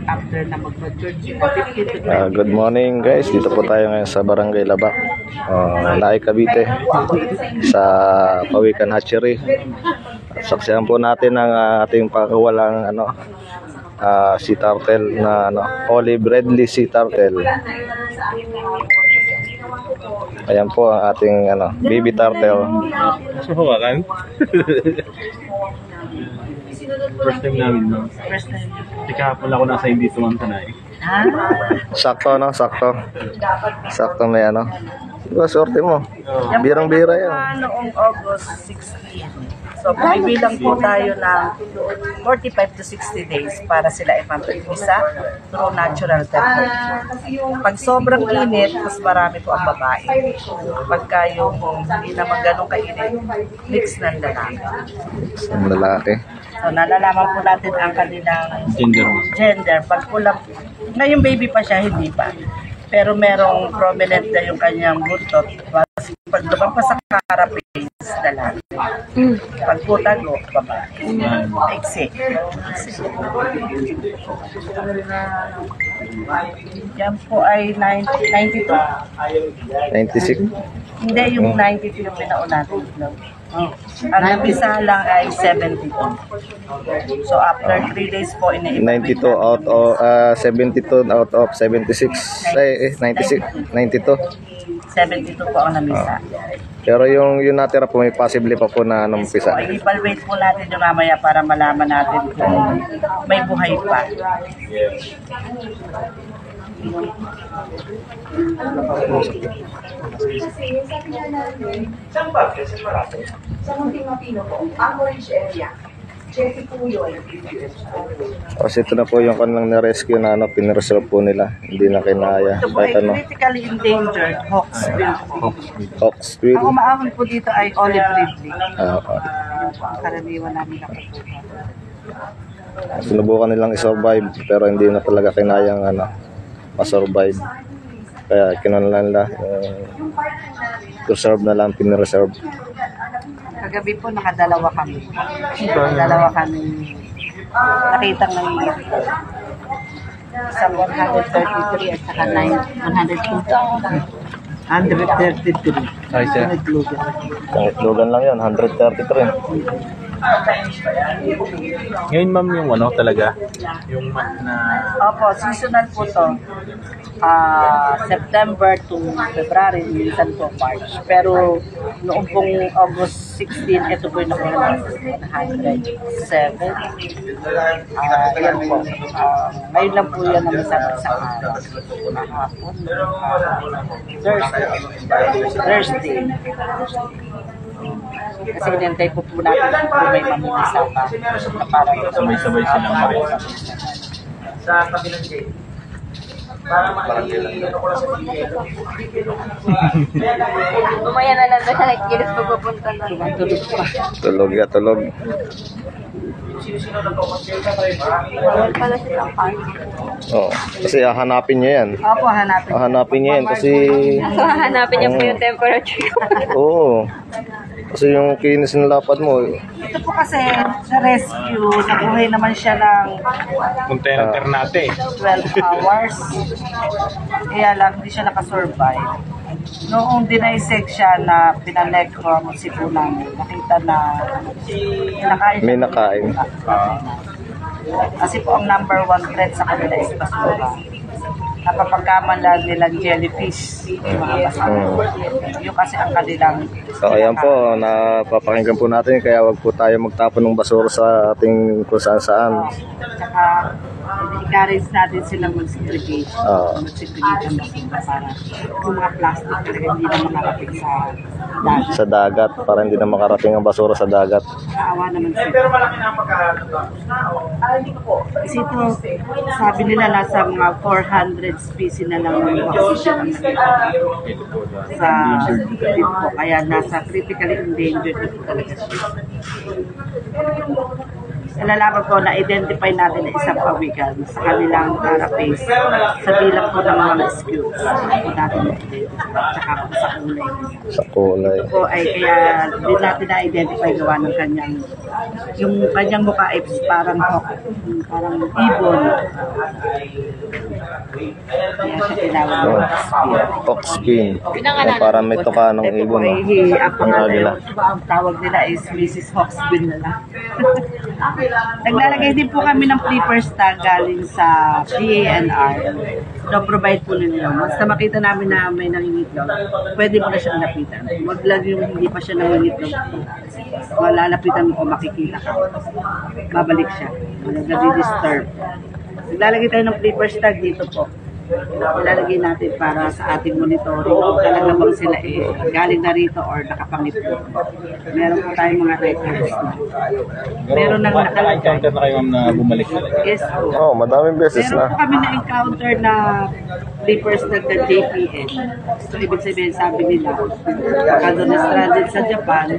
after na mag-mature sila. Good morning guys, dito po tayo ngayon sa Barangay Labak, Naay Cavite, sa Pawikan Hatchery. Saksihan po natin ang ating pakawalang sea turtle na olive redley sea turtle. Ayan po ang ating baby turtle. Hawakan. First time namin, no? First time. Teka, wala ko nasa hindi tumang tanay. Ha? Sakto, sakto. Sakto may Diba, sorte mo. Birang-bira yan. Noong August 16. So, bibilang po tayo ng 45 to 60 days para sila ipapipisa through natural temperature. Pag sobrang init, mas marami po ang babae. Pagka yung hindi naman ganun kainit, mix ng lalaki. Ang lalaki. So, nalalaman po natin ang kanilang gender. Pag kulang, ngayong baby pa siya, hindi pa. Pero merong prominent na yung kanyang buntot. Pag lumampas sa carapace, lalaki. Pag putago, babae. Maiksi. Yan po ay 92. 96. Hindi, yung 92 yung pinauna natin. Ang nabisa lang ay 72. So after 3 days po, 92 out of 72 out of 76. 96, 92. 72 po ang namisa. Pero yung natira po may possibly pa po na pisa. So, i-evaluate po natin yung mamaya para malaman natin kung may buhay pa. Sa Munting Mapino po, ang orange area. Cherry po yun. Kasi ito na po yung kanilang na-rescue na pinreserve po nila. Hindi na kinaya. Ito po ay critically endangered hawksbill po. Hawksbill. Ang umaahon po dito ay olive ridley. Okay. Karaniwan namin nakukuha. Sinubukan nilang i-survive pero hindi na talaga kinayang ma-survive. Kaya kinunan nila reserve na lang, pinreserve. Kagabi po nakadalawa kami. Nakadalawa kami. Nakitang nangyayari. Isang 133 at saka 133. Ay, siya. Ang itlogan lang yun, 133. Ngayon, ma'am, yung talaga, yung na... Opo, seasonal po to. September to February, minsan po March. Pero noong pong August 16, ito po yung nakuha ng 107. Yan po. Ngayon lang po yan ang isang araw. Hapon. Thursday. Kasi inintay po natin kung may mamimisa pa na parang sabay-sabay silang marin. Sa kabilang gate. Para ko lang sa pagkilo. Umaya na lang doon, nagkilis pagpupunta na. Tulog. Sino-sino na to? Kasi Wala pala silang pan. Oo. Kasi hahanapin niya yan. Opo, hanapin. Hahanapin niya yan kasi... So, hahanapin niya po yung temperature. Oo. Kasi yung kinis ng lapad mo. Ito po kasi sa rescue, nabuhay naman siya ng Container ternate. 12 hours. Kaya lang, hindi siya nakasurvive. Noong dinisect siya na pinanecromancy po namin, nakita na nakain. May nakain. Kasi po ang number 1 threat sa kanila is basura. Napapagkaman lang nilang jellyfish, yung mga basura. Yung kasi ang kanilang... So ayan po, napapakinggan po natin kaya wag po tayo magtapon ng basura sa ating kung saan. Tsaka, encourage natin silang mag-segregate. Mag-segregate ang basura para yung mga plastic talaga hindi na makarating sa dagat. Sa dagat, para hindi na makarating ang basura sa dagat. Naawa naman sila. pero malaki na ang pagkakataon. Hindi ko po. Kasi ito, sabi nila nasa mga 400 species na lang yung oxygen sa dito. Kaya nasa critically endangered ito talaga siya. nalalaman po na identify natin na isang pawikan sa kanilang carapace sa bilang po ng mga skills. Ito natin na-identify. Tsaka po sa kulay. Sa kulay. Ito po ay kaya din natin na-identify gawa ng kanyang yung kanyang mukha ay parang hawk, parang ibon. Kaya siya tinawag ng Fox skin. Para may tuka ng ito po ibon. ay Ang agila. ang tawag nila is Mrs. Hawksbill na lang. Naglalagay din po kami ng flippers tag galing sa PANR. Na-provide po nila. Basta makita namin na may nangingitlog, pwede mo na siyang lapitan. Huwag lang yung hindi pa siya nangingitlog. Malalapitan mo kung makikita ka. Babalik siya. Nag-disturb. Naglalagay tayo ng flippers tag dito po. Ilalagay natin para sa ating monitoring kung talaga bang sila galing na rito or nakapangipot. Meron po tayong mga records na. Meron nang nakalagay. Na-encounter na kayo ma'am na bumalik talaga. Yes po. Oh, madaming beses Meron na. po kami na-encounter na flippers na JPN. So, ibig sabihin, sabi nila, baka doon na-stranded sa Japan,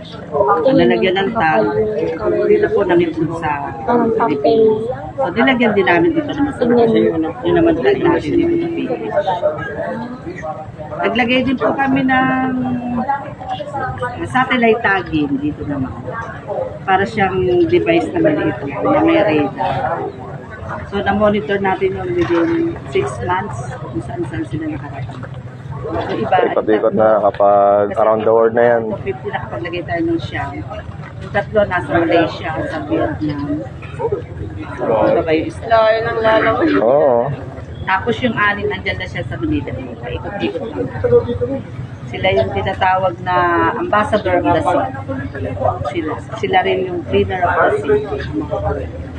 nalagyan ng tag, dito po nangipot sa Philippines. So, nilagyan din namin dito naman sa yun naman tag natin dito sa Philippines. Naglagay din po kami ng satellite tagging dito naman. Para siyang device na maliit na may radar. So, na-monitor natin yung within 6 months kung saan sila nakarating. So, iba, Ikot-ikot na kapag around the world na yan. 50 nakapaglagay tayo ng siyang. Yung tatlo nasa Malaysia, sa Vietnam. So, iba ba yung isla? Oo. Tapos yung anin, nandyan na siya sa Manila. Paikot-ikot lang. Sila yung tinatawag na ambassador of the sea. Sila rin yung cleaner of the sea.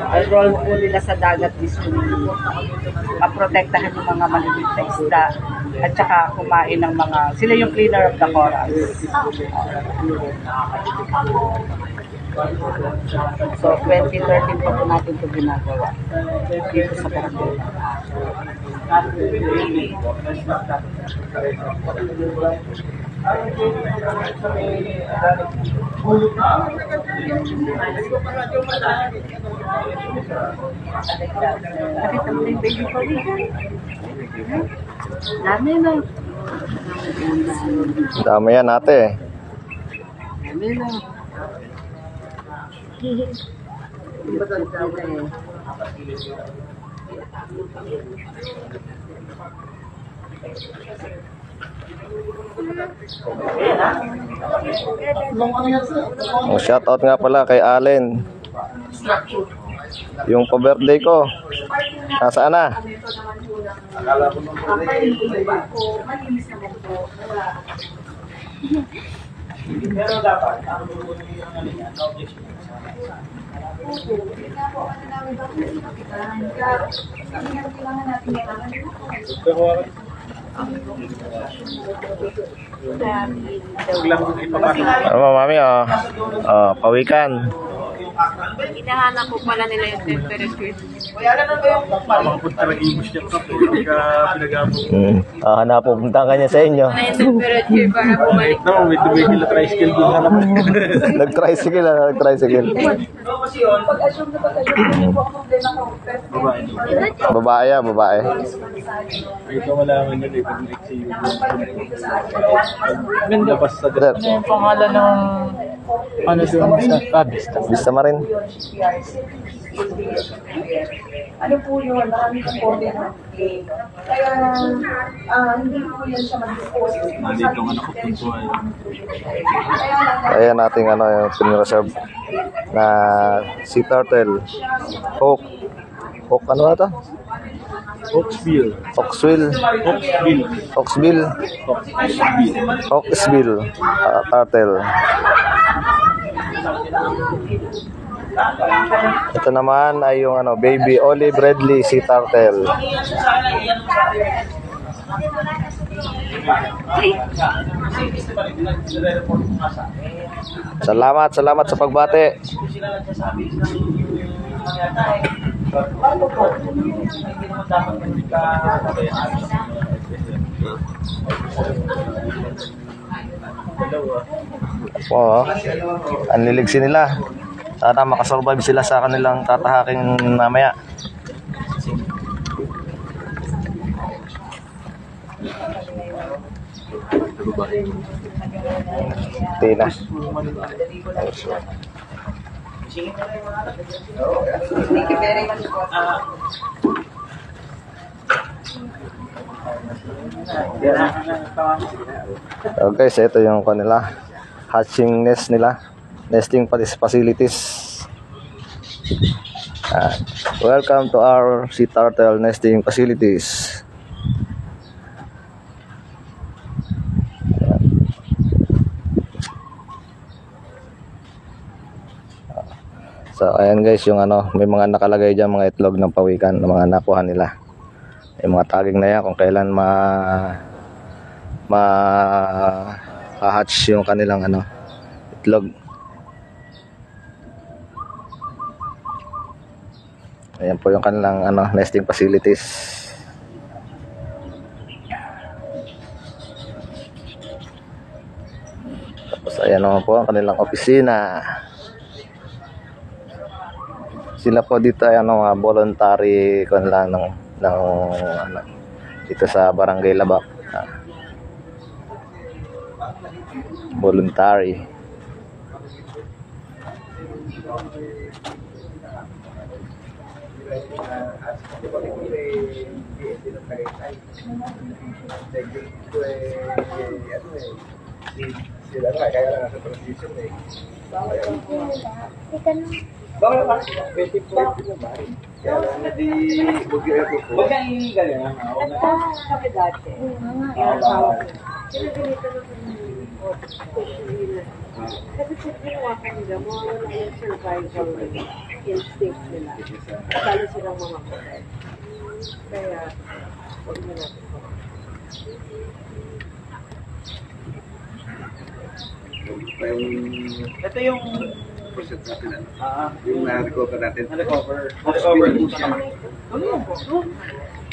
Ay role po nila sa dagat is maprotektahan yung mga maliliit na isda at saka kumain ng mga, sila yung cleaner of the corals. So 2013 pa po natin ito ginagawa dito sa Barangay. Nakita mo yung baby ko rin. Dami na. Dami yan ate. Dami na. Oh, shout out nga pala kay Allen. Yung pa-birthday ko. Nasaan na? Pero dapat, ang objection. Ano mami oh. Oh, pawikan. Hinahanap po pala nila yung temperature. Makapunta ng imos niya ito pagka pinag-amo. Hanap pupunta ka niya sa inyo. Ano yung temperature para bumalik? No, may tumigil na tricycle doon hanap. Nag-tricycle na, nag-tricycle. Pag-assume na pag-assume po ang problema ko. Babae yan, babae. Ito malaman yun eh, pag nag-exhibit yung labas sa Sir, Yung pangalan ng ano doon sa Vista. Vista Marin. Ano po yun? Marami kang problema. Kaya hindi po yan siya mag-dispose. Nandito ang anak ko po ay Kaya nating ano, yung pinireserve na sea turtle. Hawk. Hawk ano na ito? Oxbill. Hawksbill. Oxbill. Hawksbill. Hawksbill. Turtle. Ito naman ay yung ano, baby olive redley sea turtle. Salamat sa pagbate. Dalawa. Po, ang liligsin nila. Sana makasurvive sila sa kanilang tatahaking mamaya. Tina. Thank you very much po. Okay, so ito yung kanila hatching nest nila, nesting facilities. Welcome to our sea turtle nesting facilities. So ayan guys, yung may mga nakalagay dyan, mga itlog ng pawikan, ng mga nakuha nila. Yung mga tagging na yan kung kailan hatch yung kanilang itlog. Ayan po yung kanilang nesting facilities. Tapos ayan naman po ang kanilang opisina. Sila po dito ay voluntary lang dito sa Barangay Labak. Voluntary. Bawal pa. 24 naman. Kaya lang hindi bugyo ko po. Huwag kang galing. Sabi dati. Kasi sa ginawa ko nila, mga yung survival instinct nila. Lalo silang mga kapatid. Kaya, huwag mo natin po. Ito yung percent natin yung na-recover natin. Na-recover po siya.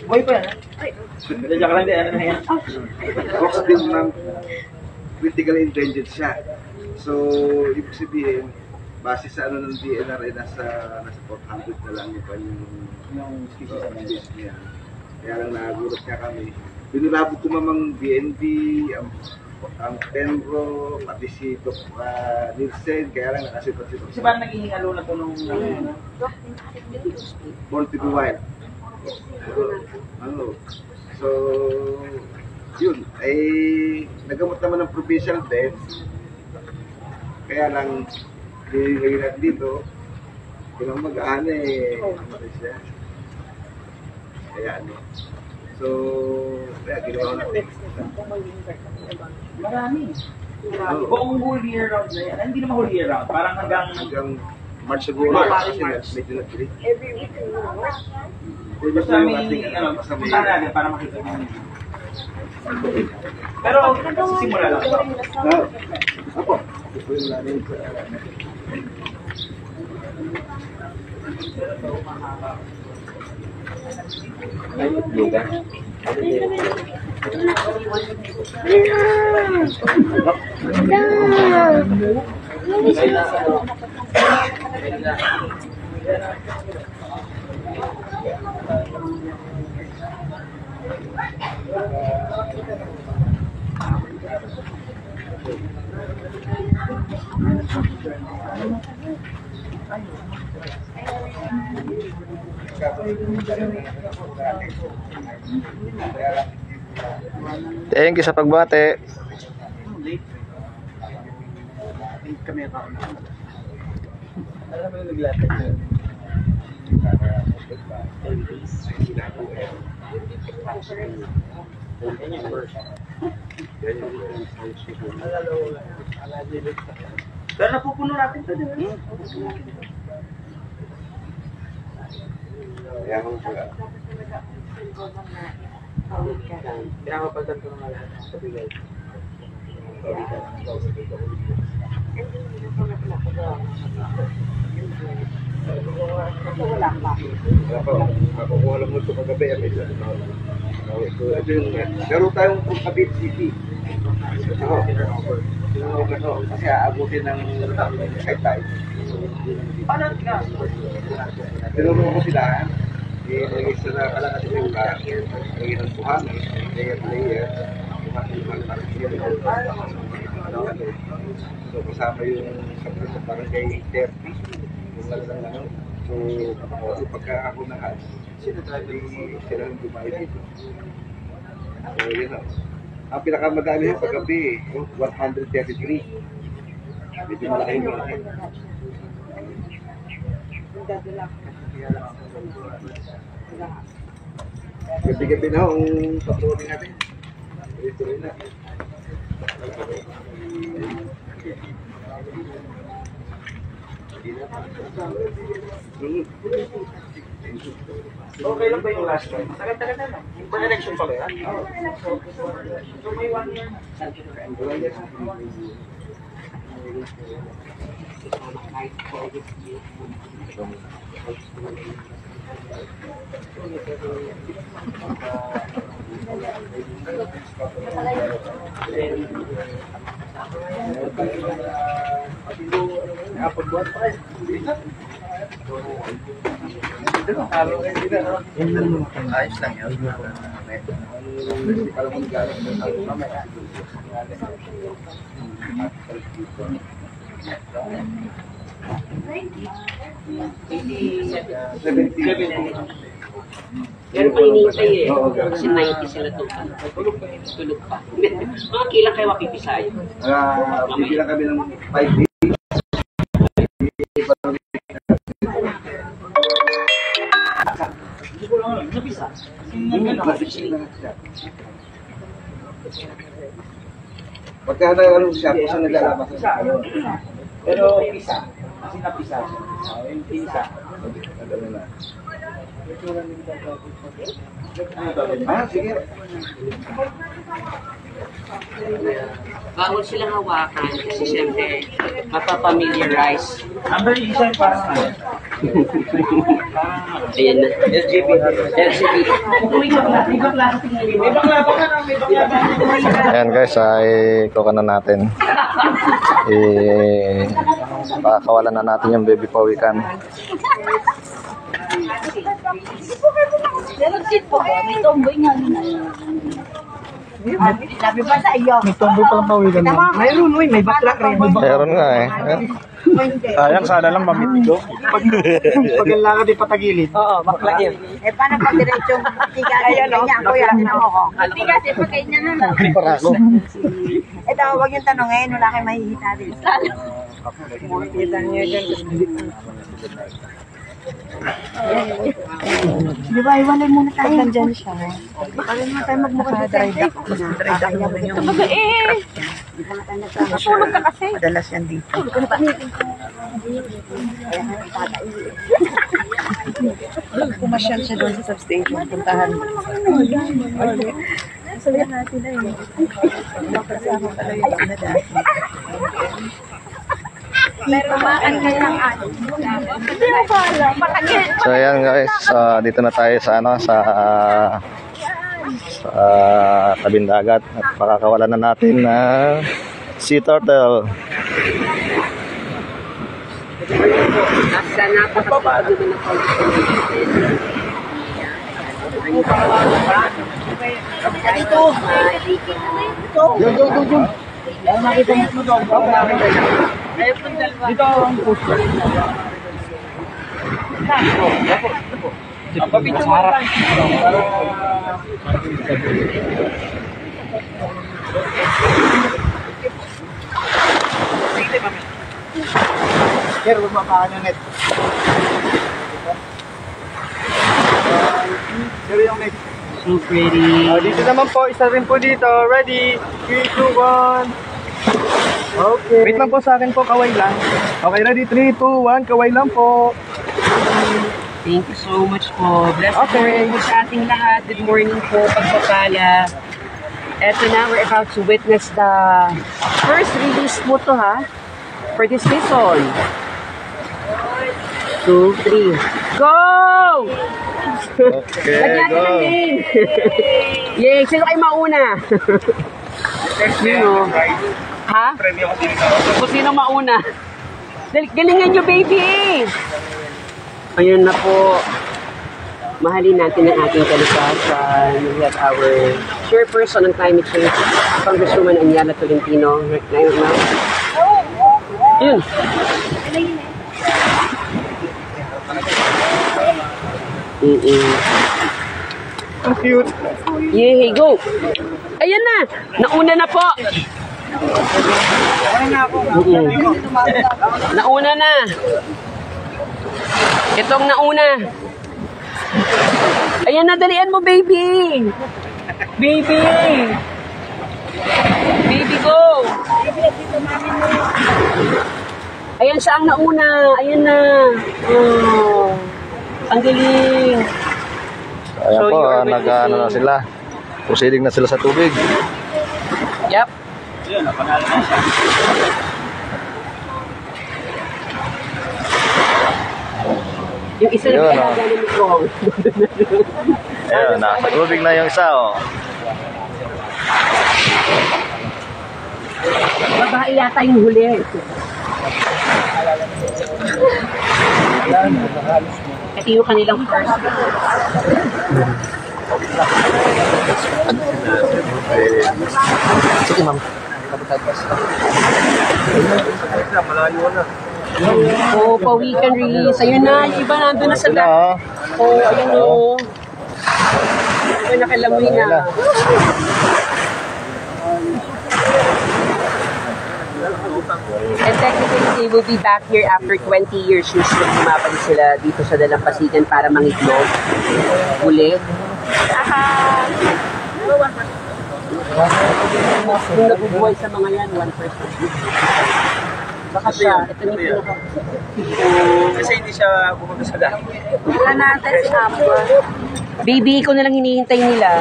Buhay pa yan. Diyan ka lang din. Ano na yan? Ox din ng critically endangered siya. So, ibig sabihin, base sa ng DNR ay nasa 400 na lang yung kanyang species niya. Kaya lang nagulat niya kami. Binulabog ko mamang BNB, ang Penro, pati si Nielsen, kaya lang nakasipat-sipat. Kasi parang naghihingalo na po nung... Born to be wild. So, yun, ay nagamot naman ng provincial death. Kaya lang, ngayon natin dito, kung mag-aano namatay siya. Kaya so, kaya ginawa natin. Marami. Buong whole year round na yan. Hindi naman whole year round. Parang hanggang March siguro. Kasi medyo nag-break. Every week, basta may punta natin para makita nyo. Pero simula lang. Ako. Ito yung namin. Thank you sa pagbate. Kami ang kauna. Alam mo yung naglatag na. Pero napupuno natin ito, di ba? Kaya kung Pinapapagdan ko naman lahat sa bigay. makukuha lang mo ito kagabi. Meron tayong Cavite City. Kasi aabutin ng high tide. Tinulungan ko sila, ilagay sila kalangat ng iba, ilagay ng buhangin, layer, so kasama yung sa barangay 30, yung lang ano. So pagka ako nahan, sila yung dumayo dito. So yun o. Ang pinakamadami yung paggabi, 133. Medyo malaki yung malaki. Gabi-gabi na ang patrolling natin. Tuloy-tuloy na. Okay lang ba yung last time? Tagal-tagal na lang. For election pa ba yan? So may 1 year. Ayos lang yun. Meron pa hinihintay eh. Kasi 90 sila tulog pa. Mga kilang kayo mapipisay. Bibilang kami ng 5 days. Pagka na siya, kung saan naglalabas siya. Pero pisa. Kasi napisa siya. Yung pisa. Sige. Bawal silang hawakan kasi siyempre mapapamiliarize. Ang very isa yung parang ano. Ayan na. LGBT. Ayan guys, ay kuha na natin. Pakakawalan na natin yung baby pawikan. May tomboy nga sabi ba sa iyo? May tomboy palang pawikan na. Mayroon, may bakla rin. Meron nga eh. Sayang, sana lang mamitigo. Pag ang lakad ay patagilid. Oo, bakla yun. Eh, paano pag diretsong tigas? Ayan, ganyan ko yan. Tinan mo ko. Tigas, eh, pag ganyan na lang. Ito, huwag yung tanong ngayon. Wala kayo mahihita din. Kita niyo dyan. Di ba, iwalay muna tayo. Nandyan siya. Baka rin naman tayo magmukha sa drive. Kumbaga eh. Natulog ka kasi. Madalas yan dito. Pumasyal siya doon sa substation. Puntahan. Sabihan natin na yun. Kasama pala yung pinadaan. So ayan guys, dito na tayo sa ano sa tabing dagat at pakakawalan na natin na sea turtle. Nasa napakapagod na Dito. Dito. Makita mo ito. Dito ang puso. Ang papito mo lang. Pero magpapakan yung net. Pero yung net. So pretty. Dito naman po, isa rin po dito. Ready? 3, 2, 1. Okay. Wait lang po sa akin po, kaway lang. Okay, ready? 3, 2, 1, kaway lang po. Thank you so much po. Bless okay. Po sa ating lahat. Good morning po, pagpapala. Eto na, we're about to witness the first release mo to ha, for this season. 2, 3, go! Okay, Lagyan natin go! ng name. Yay! Sino kayo mauna? Sino? Ha? Kung sino mauna. Galingan nyo, baby! Ayun na po. Mahalin natin ang ating kalikasan. We have our chairperson on climate change, Congresswoman Anyala Tolentino. Ngayon na. Yun. Ang cute. Yay, go! Ayan na! Nauna na po! Nauna na! Itong nauna. Ayan na, dalian mo, baby! Baby! Baby, go! Ayan siya ang nauna. Ayan na. Oh. Ang galing. Ayan So, po, you are nag-ano na sila. Proceeding na sila sa tubig. Yep. Yung isa na Yun, pinagawa ni Kong. Ayan, nasa tubig na yung isa, oh. Babae yata yung huli. Ito yung kanilang first. Sige, ma'am. Oh, pa-weekend release. Ayun na, yung iba nandun na sa Sila, oh. Oh, ayun o. Ayun, nakilamoy na. And technically, they will be back here after 20 years since bumabalik sila dito sa Dalampasigan para mangitlog. Uli. Kung nabubuhay sa mga yan, 1%. Baka siya, ito yung pinaka. Kasi hindi siya pumunta sa dahil. Wala natin si Amber. Baby, ikaw na lang hinihintay nila.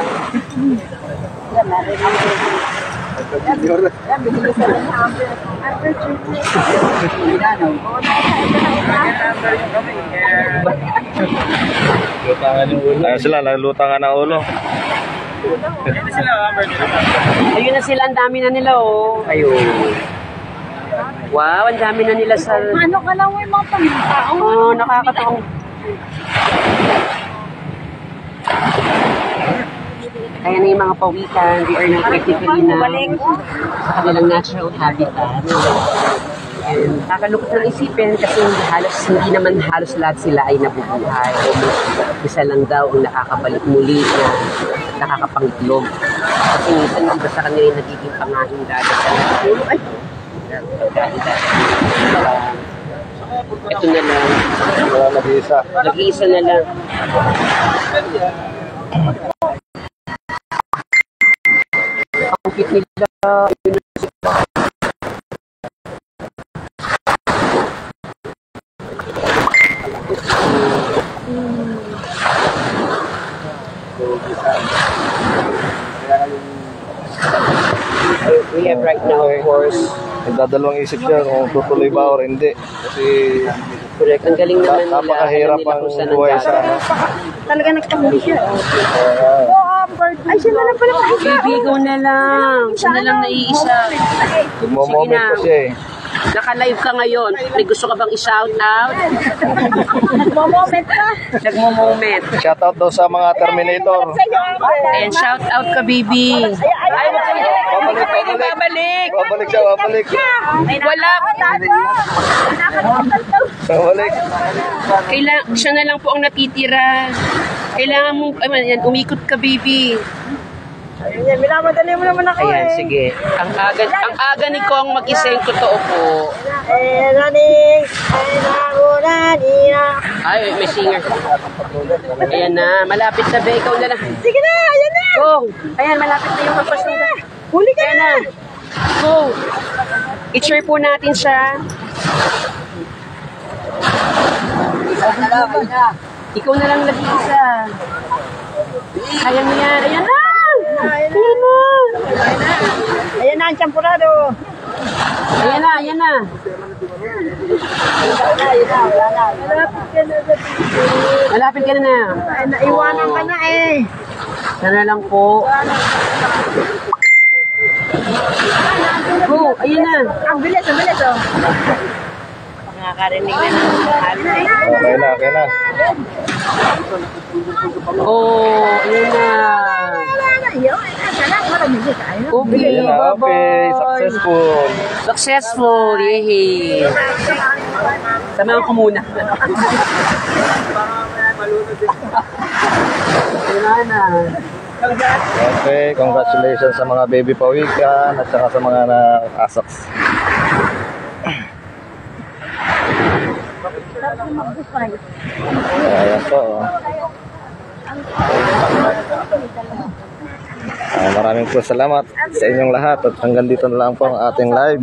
Ayan sila, naglutangan ng ulo. Ayun na sila, ang dami na nila, oh. Ayun. Wow, ang dami na nila sa... Ano ka lang yung mga pangitao? Oh, nakakatawang. Kaya na yung mga pawikan, they are not technically na sa kanilang natural habitat. And nakakalungkot ng isipin kasi hindi naman halos lahat sila ay nabubuhay. Isa lang daw ang nakakabalik muli na nakakapangitlog. Kasi minsan iba sa kanila yung nagiging pangahin dati sa ay, ito na lang. Wala nag-iisa. Nag-iisa na lang. Ang cute nila. We have right now, of course. Nagdadalawang isip siya kung tutuloy ba or hindi. Kasi Correct. Ang galing naman nila. napakahirap ang buhay sa ano. Talaga nagkamuli siya. Ay, siya na lang pala. Baby, ikaw na lang. Siya na lang naiisa. Nagmo-moment na. pa siya eh. Naka-live ka ngayon. May gusto ka bang i-shout out? Nagmo-moment ka. Nagmo-moment. Shoutout daw sa mga Terminator. Ayan, shout out ka, baby. Ay, wag ka. Hindi ka pwede babalik. Babalik siya, babalik. Wala. Babalik. Siya na lang po ang natitira. Kailangan mong, umikot ka, baby. Ayan, minamadali mo naman ako Ayan, sige. Ang aga ni Kong mag-iseng totoo po. Ay, may singer. Ayan na, malapit na ba? Ikaw na lang. Sige na, ayan na. Go! Ayan, malapit na yung magpasuga. Huli ka Ayan na. na. Go! I-cheer po natin siya. Ikaw na lang nag-iisa. Kaya mo yan. Ayan na! Ayan na! Ayan na ang champurado. Ayan na, ayan na. Malapit ka na. Ay, naiwanan ka na eh. Yan na lang po. ayun na. Ang bilis, oh. Nakakarinig na ng holiday. Okay na, okay na. Oh, ayun na. Okay, Ayun na, okay. bye-bye. Successful. Successful, yehey. Samahan ko muna. Wala na. Okay, congratulations sa mga baby pawikan at saka sa mga na-asaks. Ayan po. Maraming po salamat sa inyong lahat at hanggang dito na lang po ang ating live.